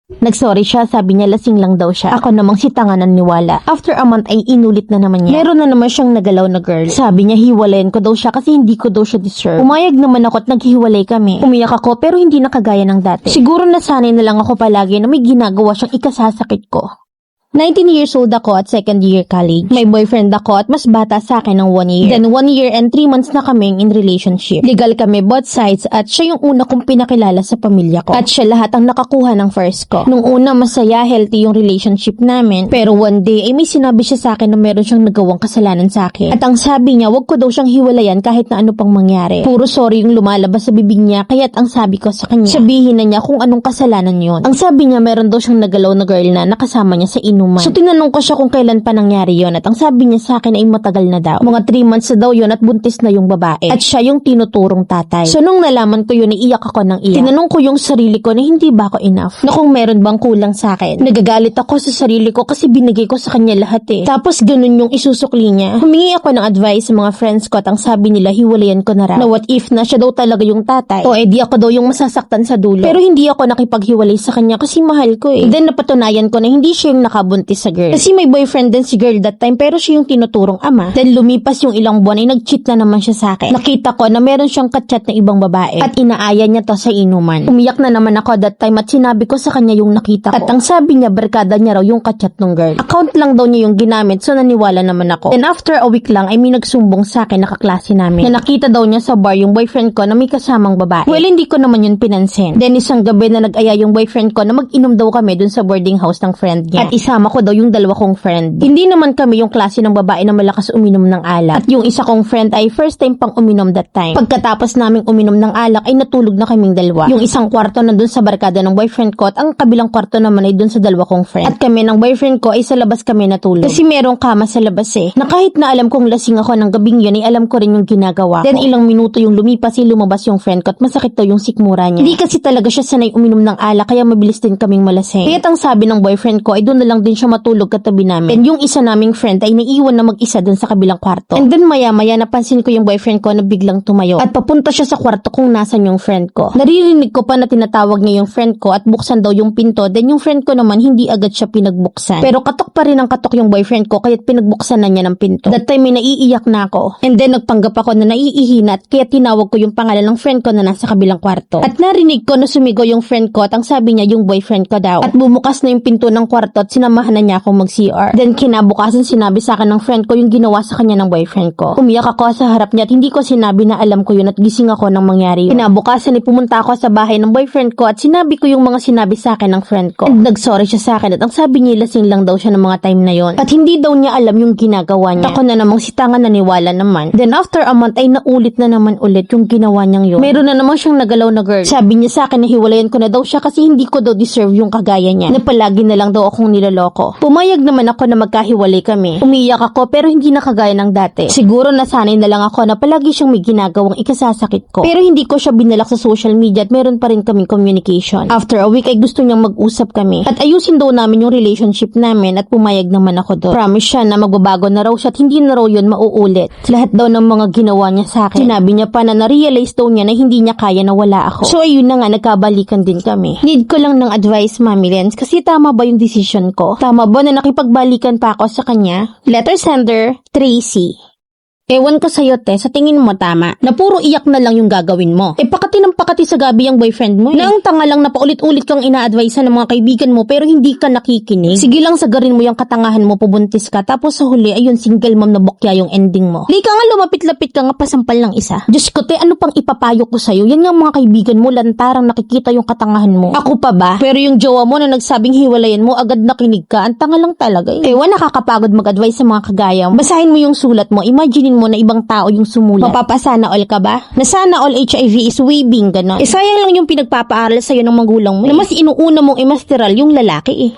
Nagsorry siya, sabi niya lasing lang daw siya. Ako namang si tanga naniwala. After a month ay inulit na naman niya. Meron na naman siyang nagalaw na girl. Sabi niya hiwalayan ko daw siya kasi hindi ko daw siya deserve. Umayag naman ako at naghiwalay kami. Umiyak ako pero hindi nakagaya ng dati. Siguro nasanay na lang ako palagi na may ginagawa siyang ikasasakit ko. 19 years old ako at second year college. May boyfriend ako at mas bata sa akin ng 1 year. Then 1 year and 3 months na kaming in relationship. Legal kami both sides at siya yung una kong pinakilala sa pamilya ko. At siya lahat ang nakakuha ng first ko. Nung una masaya, healthy yung relationship namin. Pero one day ay may sinabi siya sa akin na meron siyang nagawang kasalanan sa akin. At ang sabi niya, wag ko daw siyang hiwalayan kahit na ano pang mangyari. Puro sorry yung lumalabas sa bibig niya kaya't ang sabi ko sa kanya, sabihin na niya kung anong kasalanan yon. Ang sabi niya meron daw siyang nagalaw na girl na nakasama niya sa inuman. So tinanong ko siya kung kailan pa nangyari yon at ang sabi niya sa akin ay matagal na daw. Mga 3 months na daw yon at buntis na yung babae. At siya yung tinuturong tatay. So nung nalaman ko yun, iiyak ako ng iyak. Tinanong ko yung sarili ko na hindi ba ako enough? Na kung meron bang kulang sa akin? Nagagalit ako sa sarili ko kasi binigay ko sa kanya lahat eh. Tapos ganun yung isusukli niya. Humingi ako ng advice sa mga friends ko at ang sabi nila hiwalayan ko na raw. Na what if na siya daw talaga yung tatay? O edi ako daw yung masasaktan sa dulo. Pero hindi ako nakipaghiwalay sa kanya kasi mahal ko eh. Then napatunayan ko na hindi siya yung nakabuntis sa girl. Kasi may boyfriend din si girl that time pero siya yung tinuturong ama. Then lumipas yung ilang buwan ay nag-cheat na naman siya sa akin. Nakita ko na meron siyang kachat na ibang babae at inaaya niya to sa inuman. Umiyak na naman ako that time at sinabi ko sa kanya yung nakita ko. At ang sabi niya barkada niya raw yung kachat ng girl. Account lang daw niya yung ginamit so naniwala naman ako. Then after a week lang ay may nagsumbong sa akin na kaklase namin. Na nakita daw niya sa bar yung boyfriend ko na may kasamang babae. Well, hindi ko naman yun pinansin. Then isang gabi na nag-aya yung boyfriend ko na mag-inom daw kami dun sa boarding house ng friend niya. At isama ko daw yung dalawa kong friend. Hindi naman kami yung klase ng babae na malakas uminom ng alak. At yung isa kong friend ay first time pang uminom that time. Pagkatapos naming uminom ng alak ay natulog na kaming dalawa. Yung isang kwarto nandun sa barkada ng boyfriend ko at ang kabilang kwarto naman ay dun sa dalawa kong friend. At kami ng boyfriend ko ay sa labas kami natulog. Kasi merong kama sa labas eh. Na kahit na alam kong lasing ako ng gabing yun ay alam ko rin yung ginagawa ko. Then ilang minuto yung lumipas ay lumabas yung friend ko at masakit daw yung sikmura niya. Hindi kasi talaga siya sanay uminom ng alak kaya mabilis din kaming malasing. Kaya't ang sabi ng boyfriend ko ay doon na lang din siya matulog katabi namin. And yung isa naming friend ay naiiwan na mag-isa dun sa kabilang kwarto. And then maya-maya napansin ko yung boyfriend ko na biglang tumayo. At papunta siya sa kwarto kung nasan yung friend ko. Naririnig ko pa na tinatawag niya yung friend ko at buksan daw yung pinto. Then yung friend ko naman hindi agad siya pinagbuksan. Pero katok pa rin ang katok yung boyfriend ko kaya't pinagbuksan na niya ng pinto. That time may naiiyak na ako. And then nagpanggap ako na naiihinat kaya tinawag ko yung pangalan ng friend ko na nasa kabilang kwarto. At narinig ko na sumigaw yung friend ko at ang sabi niya yung boyfriend ko daw. At bumukas na yung pinto ng kwarto at sinamahan na niya akong mag-CR. Then kinabukasan sinabi sa akin ng friend ko yung ginawa sa kanya ng boyfriend ko. Umiyak ako sa harap niya at hindi ko sinabi na alam ko yun at gising ako nang mangyari yun. Kinabukasan ay pumunta ako sa bahay ng boyfriend ko at sinabi ko yung mga sinabi sa akin ng friend ko. And nagsorry siya sa akin at ang sabi niya lasing lang daw siya ng mga time na yon. At hindi daw niya alam yung ginagawa niya. Ako na namang si tanga naniwala naman. Then after a month ay naulit na naman ulit yung ginawa niyang yun. Meron na naman siyang nagalaw na girl. Sabi niya sa akin na hiwalayan ko na daw siya kasi hindi ko daw deserve yung kagaya niya. Na palagi na lang daw akong niloloko. Pumayag naman ako na magkahiwalay kami. Umiyak ako pero hindi na kagaya ng dati. Siguro nasanay na lang ako na palagi siyang may ginagawang ikasasakit ko. Pero hindi ko siya binalak sa social media at meron pa rin kaming communication. After a week ay gusto niyang mag-usap kami. At ayusin daw namin yung relationship namin at pumayag naman ako doon. Promise siya na magbabago na raw siya at hindi na raw yun mauulit. Lahat daw ng mga ginawa niya sa akin. Sinabi niya pa na na-realize daw niya na hindi niya kaya na wala ako. So ayun na nga, nagkabalikan din kami. Need ko lang ng advice, Mami Lens, kasi tama ba yung decision ko? Tama ba na nakipagbalikan pa ako sa kanya? Letter sender, Tracy. Ewan ko sa'yo, te, sa tingin mo tama, na puro iyak na lang yung gagawin mo. Pakati ng pakati sa gabi yung boyfriend mo. Na ang tanga lang na paulit-ulit kang ina-advise ng mga kaibigan mo pero hindi ka nakikinig. Sige lang sagarin mo yung katangahan mo, pubuntis ka, tapos sa huli, ayun, single mom na bokya yung ending mo. Di ka nga lumapit-lapit ka nga pasampal ng isa. Diyos ko, te, ano pang ipapayo ko sa'yo? Yan nga mga kaibigan mo, lantarang nakikita yung katangahan mo. Ako pa ba? Pero yung jowa mo na nagsabing hiwalayan mo, agad nakinig ka, ang tanga lang talaga. Ewan, nakakapagod mag-advise sa mga kagaya mo. Basahin mo yung sulat mo, imagine mo na ibang tao yung sumulat. Mapapasana all ka ba? Na sana all HIV is waving, gano'n. Sayang lang yung pinagpapaaral sa'yo ng magulang mo. Na mas inuuna mong imasteral yung lalaki